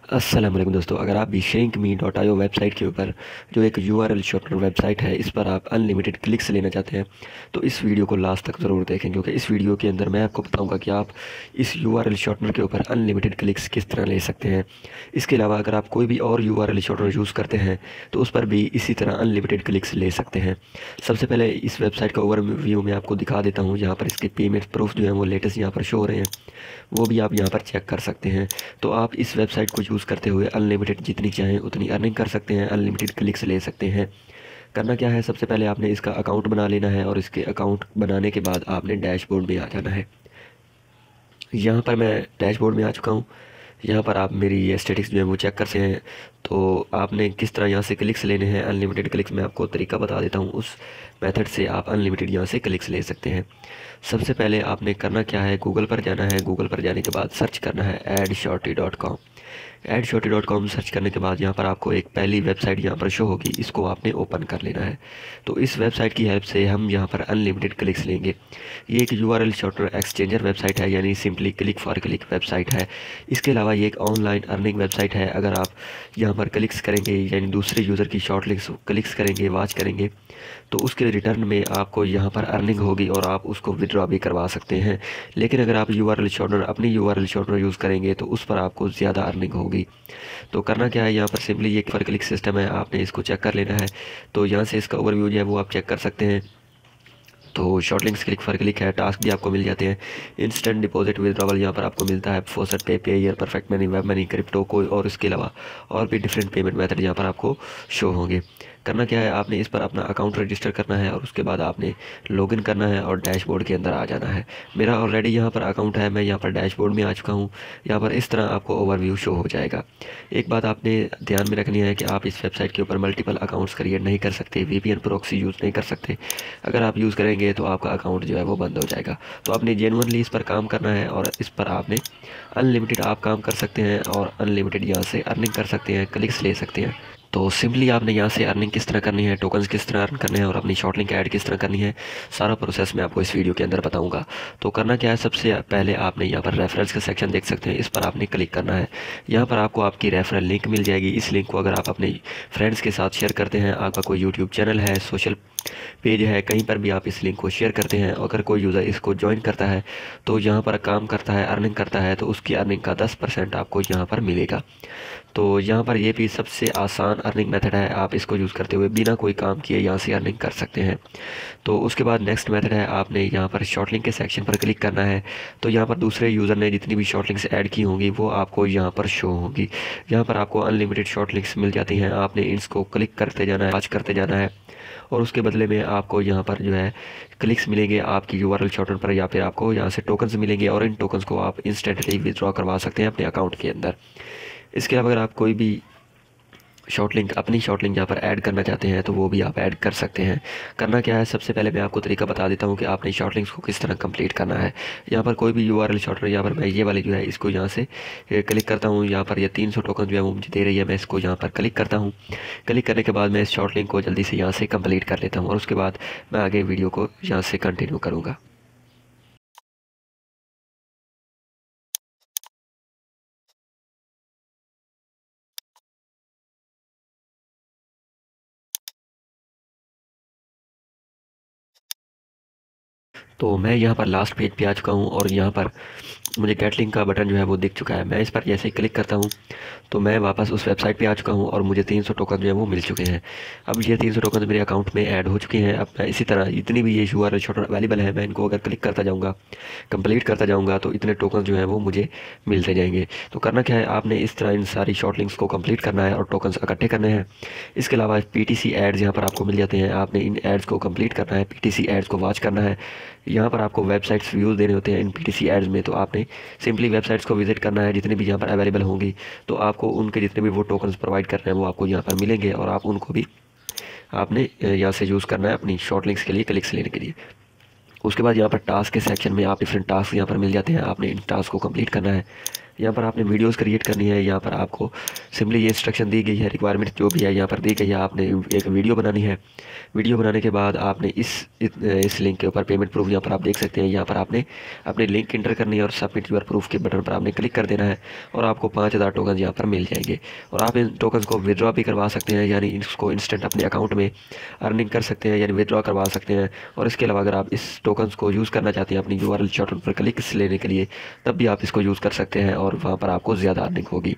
अस्सलाम वालेकुम दोस्तों, अगर आप भी shrinkme.io वेबसाइट के ऊपर जो एक यूआरएल शॉर्टनर वेबसाइट है, इस पर आप अनलिमिटेड क्लिक्स लेना चाहते हैं तो इस वीडियो को लास्ट तक ज़रूर देखें, क्योंकि इस वीडियो के अंदर मैं आपको बताऊंगा कि आप इस यूआरएल शॉर्टनर के ऊपर अनलिमिटेड क्लिक्स किस तरह ले सकते हैं। इसके अलावा अगर आप कोई भी और यूआरएल शॉर्टनर यूज़ करते हैं तो उस पर भी इसी तरह अनलिमिटेड क्लिक्स ले सकते हैं। सबसे पहले इस वेबसाइट का ओवरव्यू मैं आपको दिखा देता हूँ। यहाँ पर इसके पेमेंट प्रूफ जो है वो लेटेस्ट यहाँ पर शो हो रहे हैं, वो भी आप यहाँ पर चेक कर सकते हैं। तो आप इस वेबसाइट को यूज़ करते हुए अनलिमिटेड जितनी चाहें उतनी अर्निंग कर सकते हैं, अनलिमिटेड क्लिक्स ले सकते हैं। करना क्या है, सबसे पहले आपने इसका अकाउंट बना लेना है और इसके अकाउंट बनाने के बाद आपने डैशबोर्ड में आ जाना है। यहाँ पर मैं डैशबोर्ड में आ चुका हूँ। यहाँ पर आप मेरी ये स्टेटिक्स जो है वो चेक कर सकते हैं। तो आपने किस तरह यहाँ से क्लिक्स लेने हैं, अनलिमिटेड क्लिक्स, मैं आपको तरीका बता देता हूँ। उस मेथड से आप अनलिमिटेड यहाँ से क्लिक्स ले सकते हैं। सबसे पहले आपने करना क्या है, गूगल पर जाना है। गूगल पर जाने के बाद सर्च करना है adshorty.com। adshorty.com सर्च करने के बाद यहाँ पर आपको एक पहली वेबसाइट यहाँ पर शो होगी, इसको आपने ओपन कर लेना है। तो इस वेबसाइट की हेल्प से हम यहाँ पर अनलिमिटेड क्लिक्स लेंगे। ये एक यूआरएल शॉर्टनर एक्सचेंजर वेबसाइट है, यानी simply click for click website है। इसके अलावा ये एक ऑनलाइन अर्निंग वेबसाइट है। अगर आप यहाँ पर क्लिक्स करेंगे, यानी दूसरे यूज़र की शॉर्ट लिंक्स क्लिक्स करेंगे, वॉच करेंगे, तो उसके रिटर्न में आपको यहाँ पर अर्निंग होगी और आप उसको विड्रॉ भी करवा सकते हैं। लेकिन अगर आप अपनी यूआरएल शॉर्टनर यूज़ करेंगे तो उस पर आपको ज़्यादा अर्निंग होगी। तो करना क्या है, यहाँ पर सिंपली ये फॉर क्लिक सिस्टम है, आपने इसको चेक कर लेना है। तो यहाँ से इसका ओवरव्यू जो है वो आप चेक कर सकते हैं। तो short links click for click है, टास्क भी आपको मिल जाते हैं। इंस्टेंट डिपॉजिट विड्रॉवल यहाँ पर आपको मिलता है, फोसट पे, pair, perfect money, web money, crypto कोई, और इसके अलावा और भी डिफरेंट पेमेंट मेथड यहाँ पर आपको शो होंगे। करना क्या है, आपने इस पर अपना अकाउंट रजिस्टर करना है और उसके बाद आपने लॉगिन करना है और डैशबोर्ड के अंदर आ जाना है। मेरा ऑलरेडी यहाँ पर अकाउंट है, मैं यहाँ पर डैशबोर्ड में आ चुका हूँ। यहाँ पर इस तरह आपको ओवरव्यू शो हो जाएगा। एक बात आपने ध्यान में रखनी है कि आप इस वेबसाइट के ऊपर मल्टीपल अकाउंट्स क्रिएट नहीं कर सकते, वीपीएन प्रॉक्सी यूज़ नहीं कर सकते। अगर आप यूज़ करेंगे तो आपका अकाउंट जो है वो बंद हो जाएगा। तो आपने जेन्युइनली इस पर काम करना है और इस पर आपने अनलिमिटेड आप काम कर सकते हैं और अनलिमिटेड यहाँ से अर्निंग कर सकते हैं, क्लिक्स ले सकते हैं। तो सिंपली आपने यहाँ से अर्निंग किस तरह करनी है, टोकन्स किस तरह अर्न करने हैं और अपनी शॉर्ट लिंक ऐड किस तरह करनी है, सारा प्रोसेस मैं आपको इस वीडियो के अंदर बताऊंगा। तो करना क्या है, सबसे पहले आपने यहाँ पर रेफरेंस का सेक्शन देख सकते हैं, इस पर आपने क्लिक करना है। यहाँ पर आपको आपकी रेफरल लिंक मिल जाएगी। इस लिंक को अगर आप अपने फ्रेंड्स के साथ शेयर करते हैं, आपका कोई यूट्यूब चैनल है, सोशल पेज है, कहीं पर भी आप इस लिंक को शेयर करते हैं, अगर कोई यूज़र इसको ज्वाइन करता है तो यहाँ पर काम करता है, अर्निंग करता है, तो उसकी अर्निंग का 10% आपको यहाँ पर मिलेगा। तो यहाँ पर ये भी सबसे आसान अर्निंग मेथड है, आप इसको यूज़ करते हुए बिना कोई काम किए यहाँ से अर्निंग कर सकते हैं। तो उसके बाद नेक्स्ट मेथड है, आपने यहाँ पर शॉर्ट लिंक के सेक्शन पर क्लिक करना है। तो यहाँ पर दूसरे यूज़र ने जितनी भी शॉर्ट लिंक्स ऐड की होंगी वो आपको यहाँ पर शो होंगी। यहाँ पर आपको अनलिमिटेड शॉर्ट लिंक्स मिल जाती हैं, आपने इसको क्लिक करते जाना है, वॉच करते जाना है, और उसके बदले में आपको यहाँ पर जो है क्लिक्स मिलेंगे आपकी यूआरएल शॉर्टनर पर, या फिर आपको यहाँ से टोकन्स मिलेंगे और इन टोकन्स को आप इंस्टेंटली विड्रॉ करवा सकते हैं अपने अकाउंट के अंदर। इसके अलावा अगर आप कोई भी अपनी शॉर्ट लिंक यहाँ पर ऐड करना चाहते हैं तो वो भी आप ऐड कर सकते हैं। करना क्या है, सबसे पहले मैं आपको तरीका बता देता हूँ कि आपने शॉर्ट लिंक्स को किस तरह कंप्लीट करना है। यहाँ पर कोई भी यूआरएल शॉर्टनर, यहाँ पर मैं ये वाली जो है इसको यहाँ से क्लिक करता हूँ। यहाँ पर ये 300 टोकन जो है वो मुझे दे रही है, मैं इसको यहाँ पर क्लिक करता हूँ। क्लिक करने के बाद मैं इस शॉर्ट लिंक को जल्दी से यहाँ से कंप्लीट कर लेता हूँ और उसके बाद मैं आगे वीडियो को यहाँ से कंटिन्यू करूँगा। तो मैं यहाँ पर लास्ट पेज पे आ चुका हूँ और यहाँ पर मुझे गेट लिंक का बटन जो है वो दिख चुका है। मैं इस पर जैसे ही क्लिक करता हूँ तो मैं वापस उस वेबसाइट पे आ चुका हूँ और मुझे 300 टोकन जो है वो मिल चुके हैं। अब ये 300 टोकन मेरे अकाउंट में ऐड हो चुके हैं। अब मैं इसी तरह जितनी भी ये यूआरएल शॉर्टनर अवेलेबल है, मैं इनको अगर क्लिक करता जाऊँगा, कंप्लीट करता जाऊँगा, तो इतने टोकन जो हैं वो मुझे मिलते जाएंगे। तो करना क्या है, आपने इस तरह इन सारी शॉर्ट लिंक्स को कंप्लीट करना है और टोकन्स इकट्ठे करने हैं। इसके अलावा पीटीसी एड्स यहाँ पर आपको मिल जाते हैं, आपने इन एड्स को कंप्लीट करना है, पीटीसी एड्स को वॉच करना है। यहाँ पर आपको वेबसाइट्स व्यूज़ देने होते हैं इन पीटीसी एड्स में, तो आपने सिंपली वेबसाइट्स को विजिट करना है जितनी भी यहाँ पर अवेलेबल होंगी। तो आपको उनके जितने भी वो टोकन्स प्रोवाइड कर रहे हैं वो आपको यहाँ पर मिलेंगे और आप उनको भी आपने यहाँ से यूज़ करना है अपनी शॉर्ट लिंक्स के लिए, क्लिक्स लेने के लिए। उसके बाद यहाँ पर टास्क के सेक्शन में आप डिफरेंट टास्क यहाँ पर मिल जाते हैं, आपने इन टास्क को कंप्लीट करना है। यहाँ पर आपने वीडियोस क्रिएट करनी है। यहाँ पर आपको सिंपली ये इंस्ट्रक्शन दी गई है, रिक्वायरमेंट जो भी है यहाँ पर दी गई है। आपने एक वीडियो बनानी है। वीडियो बनाने के बाद आपने इस लिंक के ऊपर पेमेंट प्रूफ यहाँ पर आप देख सकते हैं। यहाँ पर आपने अपनी लिंक इंटर करनी है और सबमिट यूर प्रूफ के बटन पर आपने क्लिक कर देना है और आपको 5000 टोकन यहाँ पर मिल जाएंगे। और आप इन टोकन्स को विड्रॉ भी करवा सकते हैं, यानी इसको इंस्टेंट अपने अकाउंट में अर्निंग कर सकते हैं, यानी विड्रॉ करवा सकते हैं। और इसके अलावा अगर आप इस टोकन्स को यूज़ करना चाहते हैं अपनी URL शॉर्टकट पर क्लिक्स लेने के लिए, तब भी आप इसको यूज़ कर सकते हैं और वहाँ पर आपको ज़्यादा अर्निंग होगी।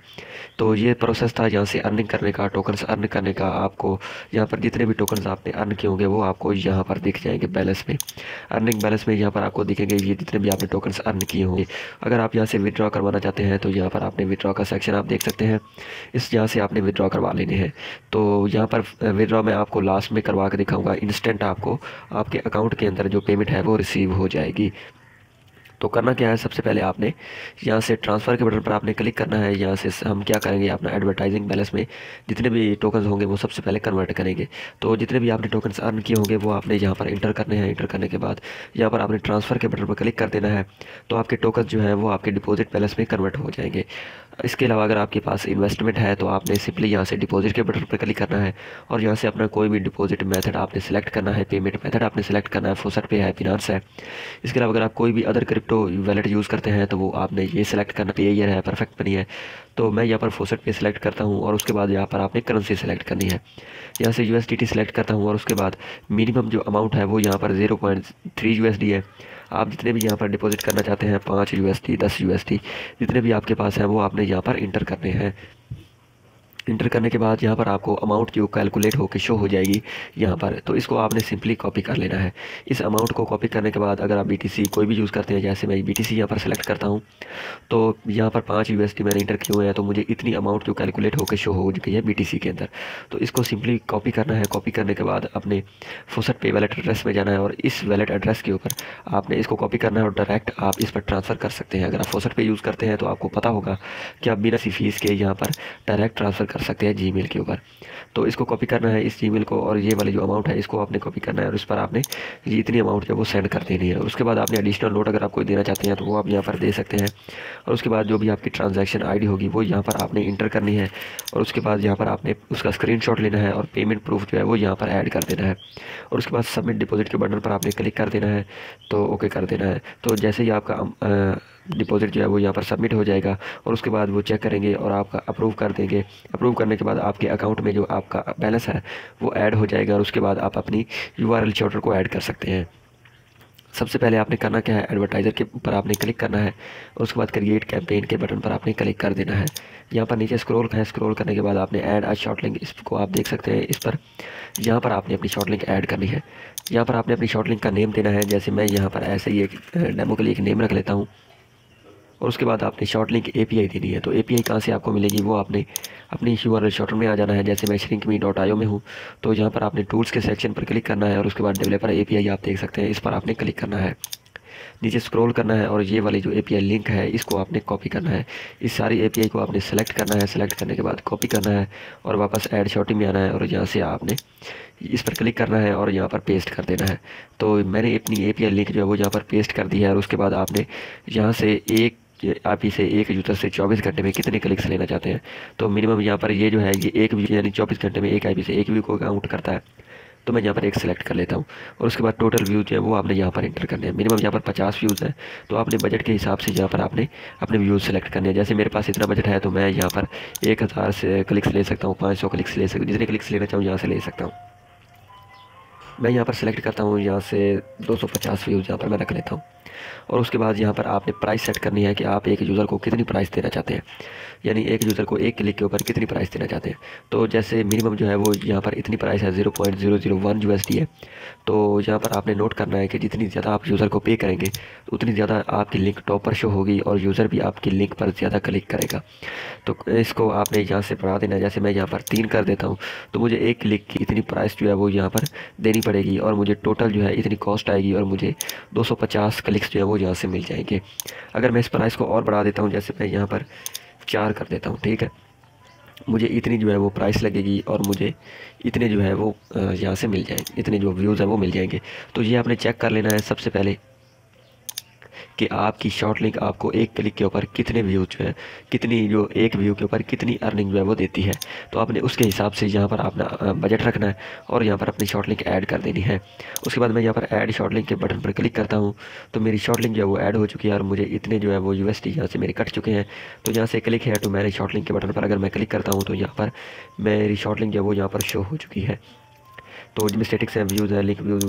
तो ये प्रोसेस था यहाँ से अर्निंग करने का, टोकन्स अर्न करने का। आपको यहाँ पर जितने भी टोकन्स आपने अर्न किए होंगे वो आपको यहाँ पर दिख जाएंगे बैलेंस में, अर्निंग बैलेंस में यहाँ पर आपको दिखेंगे ये जितने भी आपने टोकन्स अर्न किए होंगे। अगर आप यहाँ से विड्रॉ करवाना चाहते हैं तो यहाँ पर आपने विड्रॉ का सेक्शन आप देख सकते हैं, इस यहाँ से आपने विड्रॉ करवा लेने हैं। तो यहाँ पर विड्रॉ मैं आपको लास्ट में करवा के दिखाऊंगा, इंस्टेंट आपको आपके अकाउंट के अंदर जो पेमेंट है वो रिसीव हो जाएगी। तो करना क्या है, सबसे पहले आपने यहाँ से ट्रांसफ़र के बटन पर आपने क्लिक करना है। यहाँ से हम क्या करेंगे, अपना एडवर्टाइजिंग बैलेंस में जितने भी टोकन्स होंगे वो सबसे पहले कन्वर्ट करेंगे। तो जितने भी आपने टोकन्स अर्न किए होंगे वो आपने यहाँ पर इंटर करने हैं। इंटर करने के बाद यहाँ पर आपने ट्रांसफ़र के बटन पर क्लिक कर देना है। तो आपके टोकन्स जो है वो आपके डिपॉजिट बैलेंस में कन्वर्ट हो जाएंगे। इसके अलावा अगर आपके पास इन्वेस्टमेंट है तो आपने सिंपली यहाँ से डिपॉजिट के बटन पर क्लिक करना है और यहाँ से अपना कोई भी डिपॉजिट मेथड आपने सेलेक्ट करना है, पेमेंट मेथड आपने सेलेक्ट करना है, फोसट पे है, फिनांस है। इसके अलावा अगर आप कोई भी अदर क्रिप्टो वैलेट यूज़ करते हैं तो वो आपने ये सिलेक्ट करना, पेयर है, परफेक्ट मनी है। तो मैं यहाँ पर फोसट पे सिलेक्ट करता हूँ और उसके बाद यहाँ पर आपने करेंसी सेलेक्ट करनी है। यहाँ से USDT सेलेक्ट करता हूँ और उसके बाद मिनिमम जो अमाउंट है वो यहाँ पर 0.3 USD है। आप जितने भी यहाँ पर डिपॉजिट करना चाहते हैं, 5 USD, 10 USD, जितने भी आपके पास हैं वो आपने यहाँ पर इंटर करने हैं। इंटर करने के बाद यहाँ पर आपको अमाउंट जो कैलकुलेट होकर शो हो जाएगी यहाँ पर, तो इसको आपने सिंपली कॉपी कर लेना है। इस अमाउंट को कॉपी करने के बाद अगर आप BTC कोई भी यूज़ करते हैं, जैसे मैं BTC यहाँ पर सेलेक्ट करता हूँ, तो यहाँ पर 5 USD मैंने इंटर किए हुए हैं, तो मुझे इतनी अमाउंट जो कैलकुलेट होकर शो हो चुकी है BTC के अंदर। तो इसको सिंपली कॉपी करना है। कॉपी करने के बाद अपने फोसट पे वैलेट एड्रेस में जाना है और इस वैलेट एड्रेस के ऊपर आपने इसको कॉपी करना है और डायरेक्ट आप इस पर ट्रांसफ़र कर सकते हैं। अगर आप फोसट पे यूज़ करते हैं तो आपको पता होगा कि आप बिना किसी फीस के यहाँ पर डायरेक्ट ट्रांसफ़र कर सकते हैं जीमेल के ऊपर। तो इसको कॉपी करना है, इस जीमेल को, और ये वाली जो अमाउंट है इसको आपने कॉपी करना है और इस पर आपने ये इतनी अमाउंट जो वो सेंड कर देनी है। और उसके बाद आपने एडिशनल नोट अगर आप कोई देना चाहते हैं तो वो आप यहाँ पर दे सकते हैं। और उसके बाद जो भी आपकी ट्रांजैक्शन ID होगी वो यहाँ पर आपने इंटर करनी है और उसके बाद यहाँ पर आपने उसका स्क्रीनशॉट लेना है और पेमेंट प्रूफ जो है वो यहाँ पर ऐड कर देना है। और उसके बाद सबमिट डिपॉजिट के बटन पर आपने क्लिक कर देना है, तो ओके कर देना है। तो जैसे ही आपका डिपॉजिट जो है वो यहाँ पर सबमिट हो जाएगा और उसके बाद वो चेक करेंगे और आपका अप्रूव कर देंगे। अप्रूव करने के बाद आपके अकाउंट में जो आपका बैलेंस है वो ऐड हो जाएगा और उसके बाद आप अपनी URL शॉर्टकट को ऐड कर सकते हैं। सबसे पहले आपने करना क्या है, एडवर्टाइज़र के ऊपर आपने क्लिक करना है और उसके बाद क्रिएट कैंपेन के बटन पर आपने क्लिक कर देना है। यहाँ पर नीचे स्क्रॉल है, स्क्रॉल करने के बाद आपने ऐड अ शॉर्ट लिंक, इसको आप देख सकते हैं। इस पर यहाँ पर आपने अपनी शॉर्ट लिंक ऐड करनी है। यहाँ पर आपने अपनी शॉर्ट लिंक का नेम देना है, जैसे मैं यहाँ पर ऐसे ही एक डेमो के लिए एक नेम रख लेता हूँ। और उसके बाद आपने शॉर्ट लिंक API देनी है। तो API कहाँ से आपको मिलेगी, वो आपने अपनी URL शॉर्टकट में आ जाना है। जैसे मैं shrinkme.io में हूँ तो यहाँ पर आपने टूल्स के सेक्शन पर क्लिक करना है और उसके बाद डेवलपर API आप देख सकते हैं, इस पर आपने क्लिक करना है, नीचे स्क्रॉल करना है और ये वाली जो API लिंक है इसको आपने कॉपी करना है। इस सारी API को आपने सेलेक्ट करना है, सेलेक्ट करने के बाद कॉपी करना है और वापस ऐड शॉर्टिंग में आना है और यहाँ से आपने इस पर क्लिक करना है और यहाँ पर पेस्ट कर देना है। तो मैंने अपनी API लिंक जो है वो यहाँ पर पेस्ट कर दी है और उसके बाद आपने यहाँ से आप इसे एक यूज़र से 24 घंटे में कितने क्लिक्स लेना चाहते हैं। तो मिनिमम यहाँ पर ये जो है ये एक व्यू, यानी 24 घंटे में एक IP से एक व्यू को काउंट करता है। तो मैं यहाँ पर एक सिलेक्ट कर लेता हूँ और उसके बाद टोटल व्यू जो है वो आपने यहाँ पर इंटर करने हैं। मिनिमम यहाँ पर 50 व्यूज़ हैं, तो आपने बजट के हिसाब से यहाँ पर आपने अपने व्यूज़ सेलेक्ट करने हैं। जैसे मेरे पास इतना बजट है तो मैं यहाँ पर 1000 से क्लिक्स ले सकता हूँ, 500 क्लिक्स ले सकता हूँ, जितने क्लिक्स लेना चाहूँ यहाँ से ले सकता हूँ। मैं यहाँ पर सेलेक्ट करता हूँ, यहाँ से 250 व्यूज़ यहाँ पर मैं रख लेता हूँ। और उसके बाद यहाँ पर आपने प्राइस सेट करनी है कि आप एक यूज़र को कितनी प्राइस देना चाहते हैं, यानी एक यूज़र को एक क्लिक के ऊपर कितनी प्राइस देना चाहते हैं। तो जैसे मिनिमम जो है वो यहाँ पर इतनी प्राइस है 0.001 USD है। तो यहाँ पर आपने नोट करना है कि जितनी ज़्यादा आप यूज़र को पे करेंगे उतनी ज़्यादा आपकी लिंक टॉप पर शो होगी और यूज़र भी आपकी लिंक पर ज़्यादा क्लिक करेगा। तो इसको आपने यहाँ से बढ़ा देना है। जैसे मैं यहाँ पर 3 कर देता हूँ तो मुझे एक क्लिक की इतनी प्राइस जो है वो यहाँ पर देनी पड़ेगी और मुझे टोटल जो है इतनी कॉस्ट आएगी और मुझे 250 क्लिक्स जो है वो यहाँ से मिल जाएंगे। अगर मैं इस प्राइस को और बढ़ा देता हूँ, जैसे मैं यहाँ पर 4 कर देता हूँ, ठीक है, मुझे इतनी जो है वो प्राइस लगेगी और मुझे इतने जो है वो यहाँ से मिल जाएंगे, इतने जो व्यूज़ हैं वो मिल जाएंगे। तो ये आपने चेक कर लेना है सबसे पहले कि आपकी शॉर्ट लिंक आपको एक क्लिक के ऊपर कितने व्यू जो है, कितनी जो एक व्यू के ऊपर कितनी अर्निंग जो है वो देती है। तो आपने उसके हिसाब से यहाँ पर अपना बजट रखना है और यहाँ पर अपनी शॉर्ट लिंक ऐड कर देनी है। उसके बाद मैं यहाँ पर ऐड शॉर्ट लिंक के बटन पर क्लिक करता हूँ तो मेरी शॉर्ट लिंक जो है वो ऐड हो चुकी है और मुझे इतने जो है वो USD यहाँ से मेरे कट चुके हैं। तो यहाँ से क्लिक है तो मैंने शॉर्ट लिंक के बटन पर अगर मैं क्लिक करता हूँ तो यहाँ पर मेरी शॉर्ट लिंक जो है वो यहाँ पर शो हो चुकी है। तो जिसमें स्टेटिक्स है, व्यूज़ है, लिंक व्यूज़,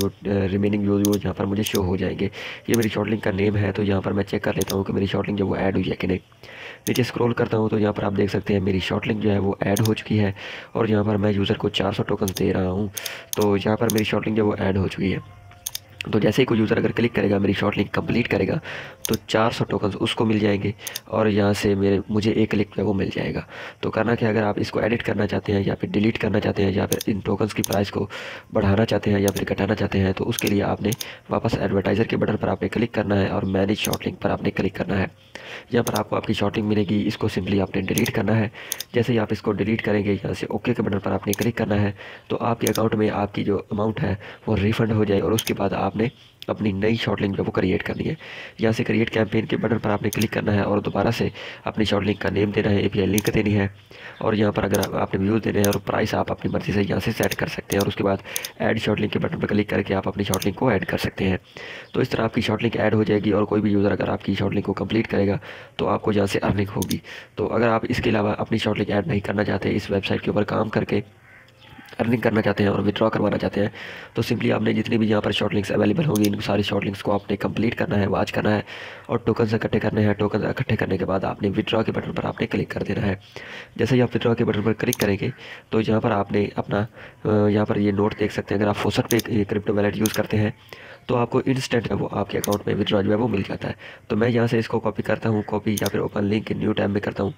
रिमेनिंग व्यूज़ यहाँ पर मुझे शो हो जाएंगे। ये मेरी शॉर्ट लिंक का नेम है। तो यहाँ पर मैं चेक कर लेता हूँ कि मेरी शॉर्ट लिंक जो वो ऐड हुई है कि नहीं। नीचे स्क्रॉल करता हूँ तो यहाँ पर आप देख सकते हैं मेरी शॉर्ट लिंक जो है वो ऐड हो चुकी है और यहाँ पर मैं यूज़र को 400 टोकन्स दे रहा हूँ। तो यहाँ पर मेरी शॉर्ट लिंक जो वो ऐड हो चुकी है। तो जैसे ही कोई यूज़र अगर क्लिक करेगा, मेरी शॉर्ट लिंक कंप्लीट करेगा, तो 400 टोकन्स उसको मिल जाएंगे और यहाँ से मुझे एक क्लिक पे वो मिल जाएगा। तो करना क्या, अगर आप इसको एडिट करना चाहते हैं या फिर डिलीट करना चाहते हैं या फिर इन टोकन्स की प्राइस को बढ़ाना चाहते हैं या फिर घटाना चाहते हैं, तो उसके लिए आपने वापस एडवर्टाइज़र के बटन पर आपने क्लिक करना है और मैनेज शॉर्ट लिंक पर आपने क्लिक करना है। यहाँ पर आपको आपकी शॉर्ट लिंक मिलेगी, इसको सिंपली आपने डिलीट करना है। जैसे ही आप इसको डिलीट करेंगे, यहाँ से ओके के बटन पर आपने क्लिक करना है तो आपके अकाउंट में आपकी जो अमाउंट है वो रिफ़ंड हो जाए और उसके बाद आपने अपनी नई शॉर्ट लिंक जो वो क्रिएट करनी है। यहाँ से क्रिएट कैंपेन के बटन पर आपने क्लिक करना है और दोबारा से अपनी शॉर्ट लिंक का नेम देना है, API लिंक देनी है और यहाँ पर अगर आपने व्यूज़ देने हैं और प्राइस आप अपनी मर्ज़ी से यहाँ से सेट कर सकते हैं और उसके बाद ऐड शॉर्ट लिंक के बटन पर क्लिक करके आप अपनी शॉर्ट लिंक को ऐड कर सकते हैं। तो इस तरह आपकी शॉर्ट लिंक ऐड हो जाएगी और कोई भी यूज़र अगर आपकी शॉर्ट लिंक को कंप्लीट करेगा तो आपको यहाँ से अर्निंग होगी। तो अगर आप इसके अलावा अपनी शॉर्ट लिंक ऐड नहीं करना चाहते, इस वेबसाइट के ऊपर काम करके अर्निंग करना चाहते हैं और विड्रॉ करवाना चाहते हैं, तो सिंपली आपने जितनी भी यहाँ पर शॉर्ट लिंक्स अवेलेबल होंगी इन सारी शॉर्ट लिंक्स को आपने कंप्लीट करना है, वॉच करना है और टोकन्स इकट्ठे करने हैं। टोकन इकट्ठे करने के बाद आपने विड्रॉ के बटन पर आपने क्लिक कर देना है। जैसे ही आप विड्रॉ के बटन पर क्लिक करेंगे तो यहाँ पर आपने अपना यहाँ पर ये नोट देख सकते हैं। अगर आप फोसट पे क्रिप्टो वैलेट यूज़ करते हैं तो आपको इंस्टेंट है वो आपके अकाउंट में विड्रॉ जो है वो मिल जाता है। तो मैं यहाँ से इसको कॉपी करता हूँ, कॉपी या फिर ओपन लिंक न्यू टैब में करता हूँ।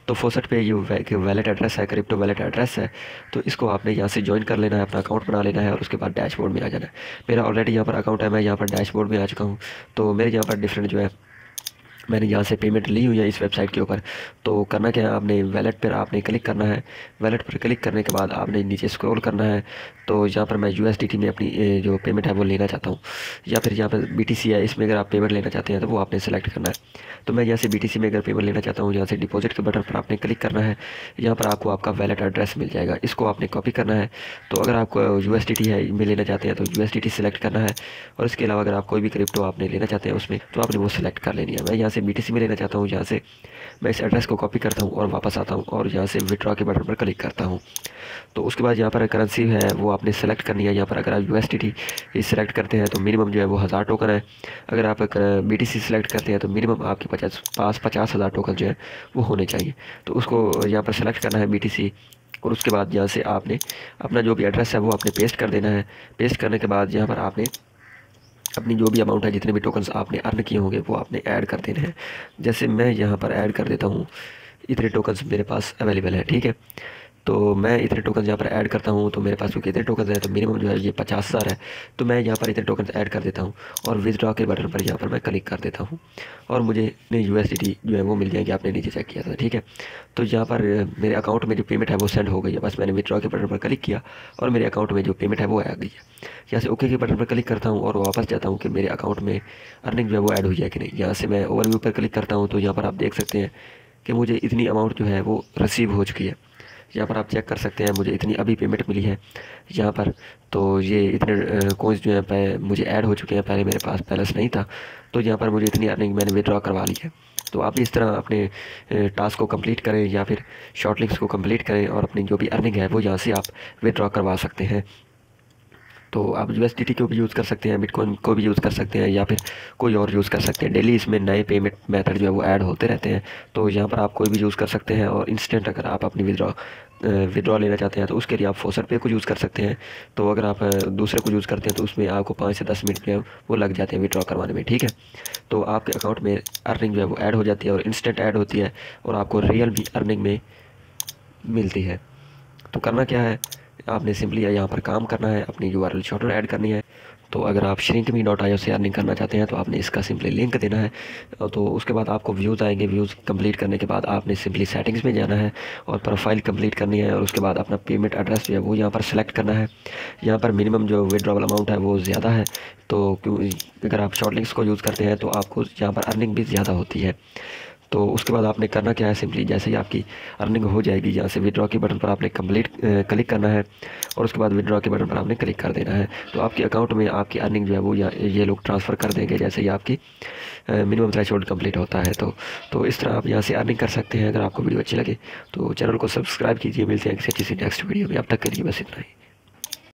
तो फोसट पे ये वैलेट एड्रेस है, क्रिप्टो वैलेट एड्रेस है, तो इसको आपने यहाँ से ज्वाइन कर लेना है, अपना अकाउंट बना लेना है और उसके बाद डैशबोर्ड में आ जाना है। मेरा ऑलरेडी यहाँ पर अकाउंट है, मैं यहाँ पर डैशबोर्ड में आ चुका हूँ। तो मेरे यहाँ पर डिफरेंट जो है मैंने यहाँ से पेमेंट ली हुई है इस वेबसाइट के ऊपर। तो करना क्या है, आपने वैलेट पर आपने क्लिक करना है। वैलेट पर क्लिक करने के बाद आपने नीचे स्क्रॉल करना है। तो यहाँ पर मैं USDT में अपनी जो पेमेंट है वो लेना चाहता हूँ या फिर यहाँ पर BTC है, इसमें अगर आप पेमेंट लेना चाहते हैं तो वो आपने सेलेक्ट करना है। तो मैं यहाँ से BTC में अगर पेमेंट लेना चाहता हूँ, यहाँ से डिपॉजिट के बटन पर आपने क्लिक करना है। यहाँ पर आपको आपका वैलेट एड्रेस मिल जाएगा, इसको आपने कॉपी करना है। तो अगर आपको USDT है में लेना चाहते हैं तो USDT सेलेक्ट करना है और इसके अलावा अगर आप कोई भी क्रिप्टो आपने लेना चाहते हैं उसमें तो आपने वो सेलेक्ट कर लेनी है। मैं यहाँ से BTC में लेना चाहता हूँ, यहाँ से मैं इस एड्रेस को कॉपी करता हूँ और वापस आता हूँ और यहाँ से विड्रॉ के बटन पर क्लिक करता हूँ। तो उसके बाद यहाँ पर करेंसी है वो आपने सेलेक्ट करनी है। यहाँ पर अगर आप USDT सेलेक्ट करते हैं तो मिनिमम जो है वो 1000 टोकन है। अगर आप BTC सेलेक्ट करते हैं तो मिनिमम आपके पास 50,000 टोकन जो है वो होने चाहिए। तो उसको यहाँ पर सेलेक्ट करना है BTC और उसके बाद यहाँ से आपने अपना जो भी एड्रेस है वो आपने पेस्ट कर देना है। पेस्ट करने के बाद यहाँ पर आपने अपनी जो भी अमाउंट है, जितने भी टोकन्स आपने अर्न किए होंगे वो आपने ऐड कर देने हैं। जैसे मैं यहाँ पर ऐड कर देता हूँ, इतने टोकन्स मेरे पास अवेलेबल है, ठीक है। तो मैं इतने टोकन यहाँ पर ऐड करता हूँ। तो मेरे पास क्योंकि इतने टोकन है तो मिनिमम जो है ये 50,000 है। तो मैं यहाँ पर इतने टोकन ऐड कर देता हूँ और विथड्रॉ के बटन पर यहाँ पर मैं क्लिक कर देता हूँ और मुझे USDT जो है वो मिल जाएंगे। आपने नीचे चेक किया था, ठीक है। तो यहाँ पर मेरे अकाउंट में जो पेमेंट है वो सेंड हो गई है। बस मैंने विथड्रॉ के बटन पर क्लिक किया और मेरे अकाउंट में जो पेमेंट है वो आ गई है। यहाँ से ओके के बटन पर क्लिक करता हूँ और वापस जाता हूँ कि मेरे अकाउंट में अर्निंग जो है वो ऐड हुई है कि नहीं। यहाँ से मैं ओवरव्यू पर क्लिक करता हूँ तो यहाँ पर आप देख सकते हैं कि मुझे इतनी अमाउंट जो है वो रिसीव हो चुकी है। यहाँ पर आप चेक कर सकते हैं मुझे इतनी अभी पेमेंट मिली है यहाँ पर। तो ये इतने कॉइंस जो है मुझे ऐड हो चुके हैं, पहले मेरे पास बैलेंस नहीं था। तो यहाँ पर मुझे इतनी अर्निंग मैंने विड्रॉ करवा ली है। तो आप इस तरह अपने टास्क को कंप्लीट करें या फिर शॉर्ट लिंक्स को कंप्लीट करें और अपनी जो भी अर्निंग है वो यहाँ से आप विड्रॉ करवा सकते हैं। तो आप USDT को भी यूज़ कर सकते हैं, बिटकॉइन को भी यूज़ कर सकते हैं या फिर कोई और यूज़ कर सकते हैं। डेली इसमें नए पेमेंट मेथड जो है वो ऐड होते रहते हैं। तो यहाँ पर आप कोई भी यूज़ कर सकते हैं और इंस्टेंट अगर आप अपनी विड्रॉ लेना चाहते हैं तो उसके लिए आप फोसट पे को यूज़ कर सकते हैं। तो अगर आप दूसरे को यूज़ करते हैं तो उसमें आपको 5 से 10 मिनट में वो लग जाते हैं विड्रॉ करवाने में, ठीक है। तो आपके अकाउंट में अर्निंग जो है वो ऐड हो जाती है और इंस्टेंट ऐड होती है और आपको रियल भी अर्निंग में मिलती है। तो करना क्या है, आपने सिंपली यहाँ पर काम करना है, अपनी URL शॉर्टनर ऐड करनी है। तो अगर आप shrinkme.io से अर्निंग करना चाहते हैं तो आपने इसका सिंपली लिंक देना है। तो उसके बाद आपको व्यूज़ आएंगे। व्यूज़ कंप्लीट करने के बाद आपने सिंपली सेटिंग्स में जाना है और प्रोफाइल कंप्लीट करनी है, और उसके बाद अपना पेमेंट एड्रेस जो है वो यहाँ पर सेलेक्ट करना है। यहाँ पर मिनिमम जो विड्रॉवल अमाउंट है वो ज़्यादा है, तो क्यों अगर आप शॉर्ट लिंक्स को यूज़ करते हैं तो आपको यहाँ पर अर्निंग भी ज़्यादा होती है। तो उसके बाद आपने करना क्या है, सिंपली जैसे ही आपकी अर्निंग हो जाएगी यहाँ से विड्रॉ के बटन पर आपने क्लिक करना है, और उसके बाद विड्रॉ के बटन पर आपने क्लिक कर देना है। तो आपके अकाउंट में आपकी अर्निंग जो है वो ये लोग ट्रांसफ़र कर देंगे जैसे ही आपकी मिनिमम थ्रेशोल्ड कंप्लीट होता है। तो इस तरह आप यहाँ से अर्निंग कर सकते हैं। अगर आपको वीडियो अच्छी लगे तो चैनल को सब्सक्राइब कीजिए। मिलते हैं किसी अच्छी सी नेक्स्ट वीडियो में। अब तक के लिए बस इतना ही।